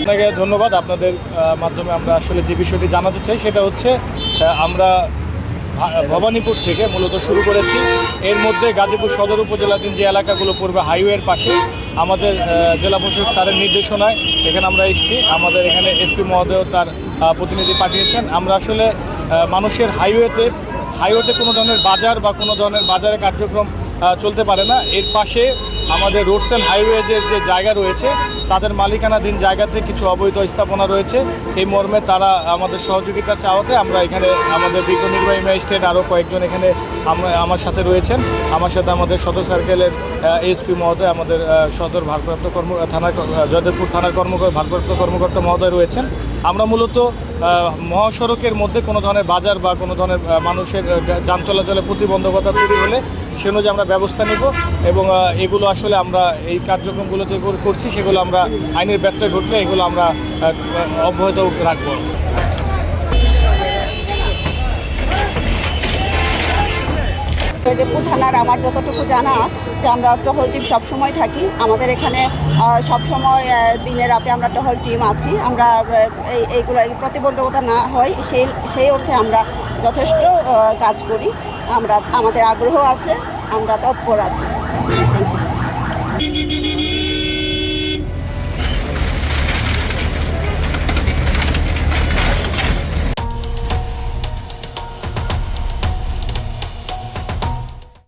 আপনাকে ধন্যবাদ। আপনাদের মাধ্যমে আমরা আসলে যে বিষয়টি জানাতে চাই সেটা হচ্ছে আমরা ভবানীপুর থেকে মূলত শুরু করেছি। এর মধ্যে গাজীপুর সদর উপজেলাধীন যে এলাকাগুলো পড়বে হাইওয়ের পাশে আমাদের জেলা প্রশাসক স্যারের নির্দেশনায় এখানে আমরা এসেছি। আমাদের এখানে এসপি মহোদয় তার প্রতিনিধি পাঠিয়েছেন। আমরা আসলে মানুষের হাইওয়েতে কোনো ধরনের বাজার বা কোনো ধরনের বাজারের কার্যক্রম চলতে পারে না। এর পাশে আমাদের রোডস অ্যান্ড হাইওয়েজের যে জায়গা রয়েছে তাদের মালিকানাধীন জায়গাতে কিছু অবৈধ স্থাপনা রয়েছে। এই মর্মে তারা আমাদের সহযোগিতা চাওয়াতে আমরা এখানে আমাদের বিজ্ঞ নির্বাহী ম্যাজিস্ট্রেট আরও কয়েকজন এখানে আমার সাথে রয়েছেন। আমার সাথে আমাদের সদর সার্কেলের এসপি মহোদয়, আমাদের সদর ভারপ্রাপ্ত জয়দেবপুর থানার ভারপ্রাপ্ত কর্মকর্তা মহোদয় রয়েছেন। আমরা মূলত মহাসড়কের মধ্যে কোনো ধরনের বাজার বা কোনো ধরনের মানুষের যান চলাচলে প্রতিবন্ধকতা তৈরি হলে সে অনুযায়ী আমরা ব্যবস্থা নেব এবং এগুলো আসলে আমরা এই কার্যক্রমগুলোতে করছি সেগুলো আমরা আইনের ব্যত্যয় ঘটলে এগুলো আমরা অব্যাহত রাখবো। জয়দেবপুর থানার আমার যতটুকু জানা যে আমরা টহল টিম সবসময় থাকি। আমাদের এখানে সবসময় দিনে রাতে আমরা টহল টিম আছি। আমরা এইগুলো প্রতিবন্ধকতা না হয় সেই অর্থে আমরা যথেষ্ট কাজ করি। আমাদের আগ্রহ আছে, আমরা তৎপর আছি। Thank you.